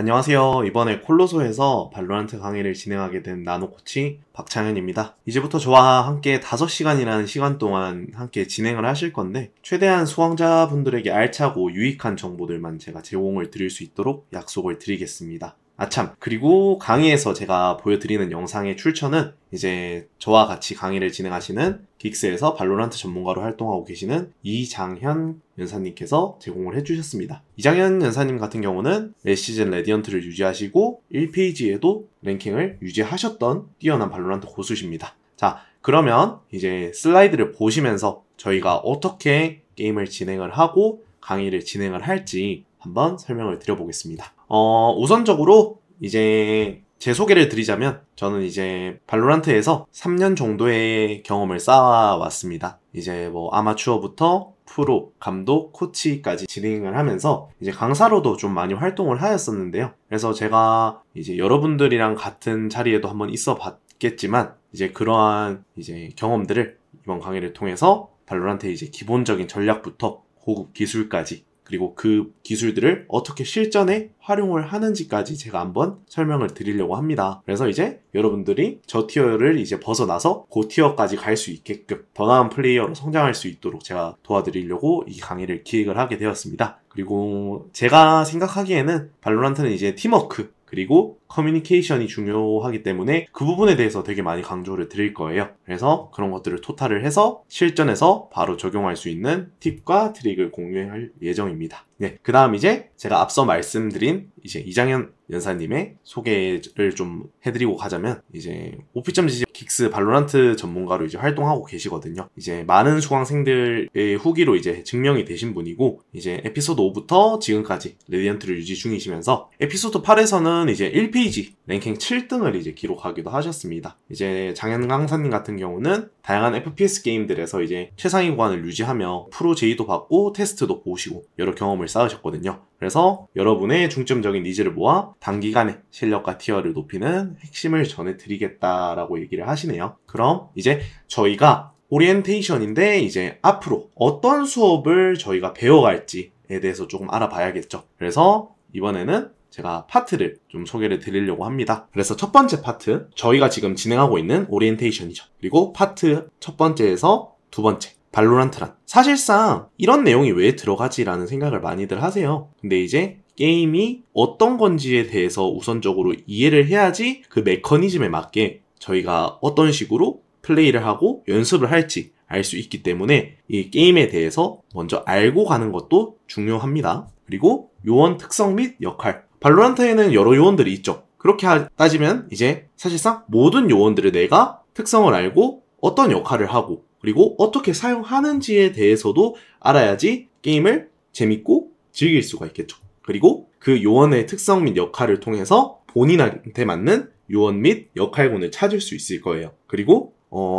안녕하세요. 이번에 콜로소에서 발로란트 강의를 진행하게 된 나노코치 박창현입니다. 이제부터 저와 함께 5시간이라는 시간 동안 함께 진행을 하실 건데 최대한 수강자분들에게 알차고 유익한 정보들만 제가 제공을 드릴 수 있도록 약속을 드리겠습니다. 아참, 그리고 강의에서 제가 보여드리는 영상의 출처는 이제 저와 같이 강의를 진행하시는 긱스에서 발로란트 전문가로 활동하고 계시는 이장현 연사님께서 제공을 해주셨습니다. 이장현 연사님 같은 경우는 매 시즌 레디언트를 유지하시고 1페이지에도 랭킹을 유지하셨던 뛰어난 발로란트 고수십니다. 자, 그러면 이제 슬라이드를 보시면서 저희가 어떻게 게임을 진행을 하고 강의를 진행을 할지 한번 설명을 드려보겠습니다. 우선적으로 이제 제 소개를 드리자면 저는 이제 발로란트에서 3년 정도의 경험을 쌓아왔습니다. 이제 뭐 아마추어부터 프로, 감독, 코치까지 진행을 하면서 이제 강사로도 좀 많이 활동을 하였었는데요. 그래서 제가 이제 여러분들이랑 같은 자리에도 한번 있어 봤겠지만 이제 그러한 이제 경험들을 이번 강의를 통해서 발로란트의 이제 기본적인 전략부터 고급 기술까지 그리고 그 기술들을 어떻게 실전에 활용을 하는지까지 제가 한번 설명을 드리려고 합니다. 그래서 이제 여러분들이 저 티어를 이제 벗어나서 그 티어까지 갈 수 있게끔 더 나은 플레이어로 성장할 수 있도록 제가 도와드리려고 이 강의를 기획을 하게 되었습니다. 그리고 제가 생각하기에는 발로란트는 이제 팀워크 그리고 커뮤니케이션이 중요하기 때문에 그 부분에 대해서 되게 많이 강조를 드릴 거예요. 그래서 그런 것들을 토탈을 해서 실전에서 바로 적용할 수 있는 팁과 트릭을 공유할 예정입니다. 네, 그 다음 이제 제가 앞서 말씀드린 이제 이장현 연사님의 소개를 좀 해드리고 가자면 이제 OP.gg 긱스 발로란트 전문가로 이제 활동하고 계시거든요. 이제 많은 수강생들의 후기로 이제 증명이 되신 분이고 이제 에피소드 5부터 지금까지 레디언트를 유지 중이시면서 에피소드 8에서는 이제 1페이지 랭킹 7등을 이제 기록하기도 하셨습니다. 이제 장현 강사님 같은 경우는 다양한 FPS 게임들에서 이제 최상위 구간을 유지하며 프로 제의도 받고 테스트도 보시고 여러 경험을 쌓으셨거든요. 그래서 여러분의 중점적인 니즈를 모아 단기간에 실력과 티어를 높이는 핵심을 전해드리겠다라고 얘기를 하시네요. 그럼 이제 저희가 오리엔테이션인데 이제 앞으로 어떤 수업을 저희가 배워갈지에 대해서 조금 알아봐야겠죠. 그래서 이번에는 제가 파트를 좀 소개를 드리려고 합니다. 그래서 첫 번째 파트, 저희가 지금 진행하고 있는 오리엔테이션이죠. 그리고 파트 첫 번째에서 두 번째, 발로란트란. 사실상 이런 내용이 왜 들어가지라는 생각을 많이들 하세요. 근데 이제 게임이 어떤 건지에 대해서 우선적으로 이해를 해야지 그 메커니즘에 맞게 저희가 어떤 식으로 플레이를 하고 연습을 할지 알 수 있기 때문에 이 게임에 대해서 먼저 알고 가는 것도 중요합니다. 그리고 요원 특성 및 역할. 발로란트에는 여러 요원들이 있죠. 그렇게 따지면 이제 사실상 모든 요원들을 내가 특성을 알고 어떤 역할을 하고 그리고 어떻게 사용하는지에 대해서도 알아야지 게임을 재밌고 즐길 수가 있겠죠. 그리고 그 요원의 특성 및 역할을 통해서 본인한테 맞는 요원 및 역할군을 찾을 수 있을 거예요. 그리고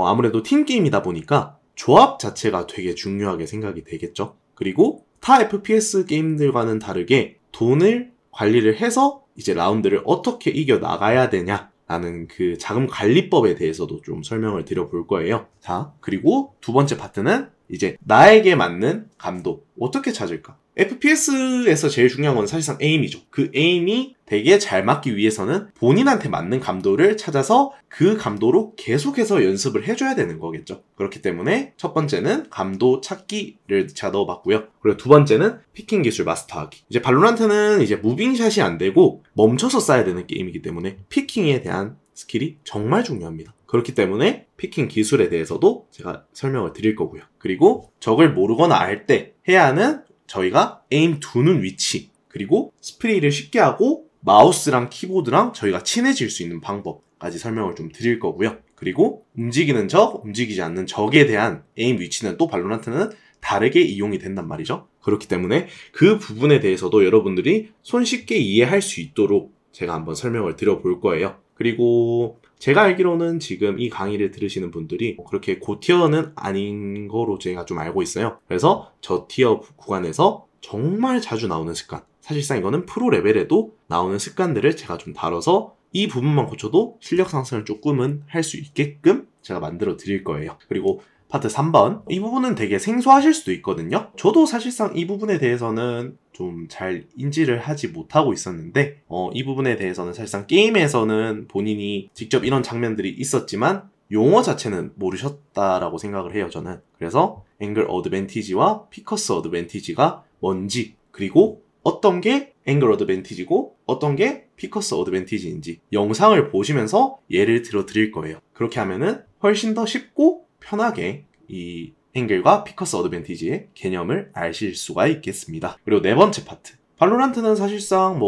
아무래도 팀게임이다 보니까 조합 자체가 되게 중요하게 생각이 되겠죠. 그리고 타 FPS 게임들과는 다르게 돈을 관리를 해서 이제 라운드를 어떻게 이겨나가야 되냐라는 그 자금 관리법에 대해서도 좀 설명을 드려볼 거예요. 자, 그리고 두 번째 파트는 이제 나에게 맞는 감독 어떻게 찾을까? FPS에서 제일 중요한 건 사실상 에임이죠. 그 에임이 되게 잘 맞기 위해서는 본인한테 맞는 감도를 찾아서 그 감도로 계속해서 연습을 해줘야 되는 거겠죠. 그렇기 때문에 첫 번째는 감도 찾기를 제가 넣어봤고요. 그리고 두 번째는 피킹 기술 마스터하기. 이제 발로란트는 이제 무빙샷이 안 되고 멈춰서 쏴야 되는 게임이기 때문에 피킹에 대한 스킬이 정말 중요합니다. 그렇기 때문에 피킹 기술에 대해서도 제가 설명을 드릴 거고요. 그리고 적을 모르거나 알 때 해야 하는 저희가 에임 두는 위치 그리고 스프레이를 쉽게 하고 마우스랑 키보드랑 저희가 친해질 수 있는 방법까지 설명을 좀 드릴 거고요. 그리고 움직이는 적, 움직이지 않는 적에 대한 에임 위치는 또 발로란트는 다르게 이용이 된단 말이죠. 그렇기 때문에 그 부분에 대해서도 여러분들이 손쉽게 이해할 수 있도록 제가 한번 설명을 드려볼 거예요. 그리고 제가 알기로는 지금 이 강의를 들으시는 분들이 그렇게 고티어는 아닌 거로 제가 좀 알고 있어요. 그래서 저 티어 구간에서 정말 자주 나오는 습관, 사실상 이거는 프로 레벨에도 나오는 습관들을 제가 좀 다뤄서 이 부분만 고쳐도 실력 상승을 조금은 할 수 있게끔 제가 만들어 드릴 거예요. 그리고 파트 3번. 이 부분은 되게 생소하실 수도 있거든요. 저도 사실상 이 부분에 대해서는 좀 잘 인지를 하지 못하고 있었는데 이 부분에 대해서는 사실상 게임에서는 본인이 직접 이런 장면들이 있었지만 용어 자체는 모르셨다라고 생각을 해요, 저는. 그래서 앵글 어드밴티지와 피커스 어드밴티지가 뭔지, 그리고 어떤 게 앵글 어드밴티지고 어떤 게 피커스 어드밴티지인지 영상을 보시면서 예를 들어 드릴 거예요. 그렇게 하면은 훨씬 더 쉽고 편하게 이 앵글과 피커스 어드밴티지의 개념을 아실 수가 있겠습니다. 그리고 네 번째 파트. 발로란트는 사실상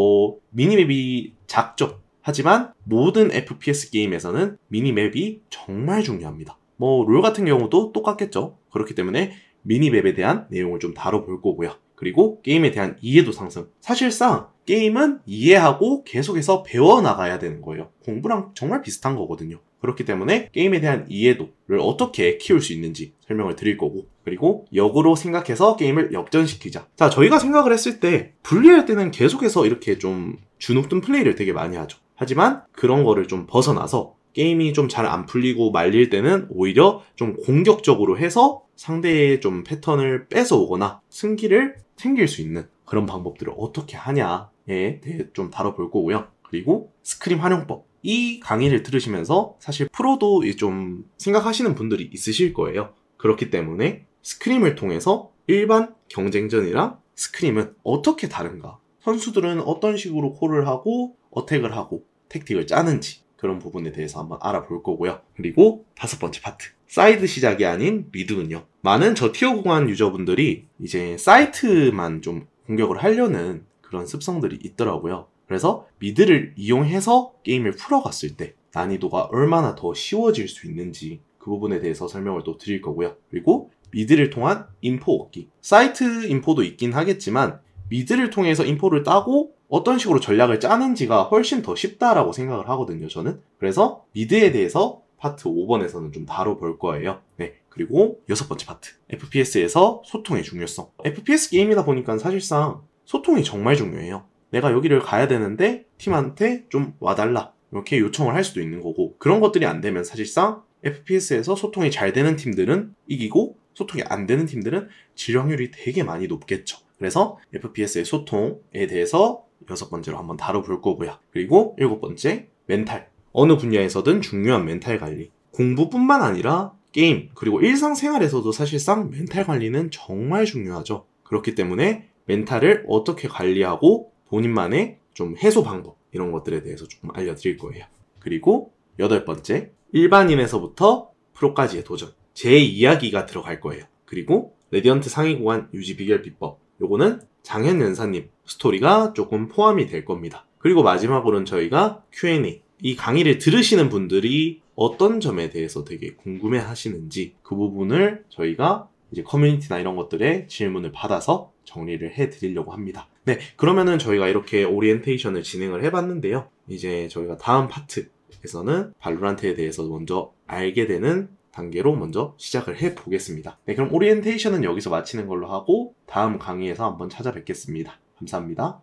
미니맵이 작죠. 하지만 모든 FPS 게임에서는 미니맵이 정말 중요합니다. 롤 같은 경우도 똑같겠죠. 그렇기 때문에 미니맵에 대한 내용을 좀 다뤄볼 거고요. 그리고 게임에 대한 이해도 상승. 사실상 게임은 이해하고 계속해서 배워나가야 되는 거예요. 공부랑 정말 비슷한 거거든요. 그렇기 때문에 게임에 대한 이해도를 어떻게 키울 수 있는지 설명을 드릴 거고, 그리고 역으로 생각해서 게임을 역전시키자. 자, 저희가 생각을 했을 때 분리할 때는 계속해서 이렇게 좀 주눅든 플레이를 되게 많이 하죠. 하지만 그런 거를 좀 벗어나서 게임이 좀 잘 안 풀리고 말릴 때는 오히려 좀 공격적으로 해서 상대의 좀 패턴을 뺏어오거나 승기를 챙길 수 있는 그런 방법들을 어떻게 하냐에 대해 좀 다뤄볼 거고요. 그리고 스크림 활용법. 이 강의를 들으시면서 사실 프로도 좀 생각하시는 분들이 있으실 거예요. 그렇기 때문에 스크림을 통해서 일반 경쟁전이랑 스크림은 어떻게 다른가? 선수들은 어떤 식으로 콜을 하고 어택을 하고 택틱을 짜는지 그런 부분에 대해서 한번 알아볼 거고요. 그리고 다섯 번째 파트. 사이드 시작이 아닌 미드군요. 많은 저티어 구간 유저분들이 이제 사이트만 좀 공격을 하려는 그런 습성들이 있더라고요. 그래서 미드를 이용해서 게임을 풀어갔을 때 난이도가 얼마나 더 쉬워질 수 있는지 그 부분에 대해서 설명을 또 드릴 거고요. 그리고 미드를 통한 인포 얻기. 사이트 인포도 있긴 하겠지만 미드를 통해서 인포를 따고 어떤 식으로 전략을 짜는지가 훨씬 더 쉽다라고 생각을 하거든요, 저는. 그래서 미드에 대해서 파트 5번에서는 좀 다뤄볼 거예요. 네. 그리고 여섯 번째 파트. FPS에서 소통의 중요성. FPS 게임이다 보니까 사실상 소통이 정말 중요해요. 내가 여기를 가야 되는데 팀한테 좀 와달라. 이렇게 요청을 할 수도 있는 거고, 그런 것들이 안 되면 사실상 FPS에서 소통이 잘 되는 팀들은 이기고 소통이 안 되는 팀들은 질 확률이 되게 많이 높겠죠. 그래서 FPS의 소통에 대해서 여섯 번째로 한번 다뤄볼 거고요. 그리고 일곱 번째, 멘탈. 어느 분야에서든 중요한 멘탈 관리. 공부뿐만 아니라 게임, 그리고 일상생활에서도 사실상 멘탈 관리는 정말 중요하죠. 그렇기 때문에 멘탈을 어떻게 관리하고 본인만의 좀 해소 방법, 이런 것들에 대해서 조금 알려드릴 거예요. 그리고 여덟 번째, 일반인에서부터 프로까지의 도전. 제 이야기가 들어갈 거예요. 그리고 레디언트 상위 구간 유지 비결 비법. 요거는 장현 연사님 스토리가 조금 포함이 될 겁니다. 그리고 마지막으로는 저희가 Q&A. 이 강의를 들으시는 분들이 어떤 점에 대해서 되게 궁금해 하시는지 그 부분을 저희가 이제 커뮤니티나 이런 것들에 질문을 받아서 정리를 해드리려고 합니다. 네, 그러면은 저희가 이렇게 오리엔테이션을 진행을 해봤는데요. 이제 저희가 다음 파트에서는 발로란트에 대해서 먼저 알게 되는 단계로 먼저 시작을 해보겠습니다. 네, 그럼 오리엔테이션은 여기서 마치는 걸로 하고 다음 강의에서 한번 찾아뵙겠습니다. 감사합니다.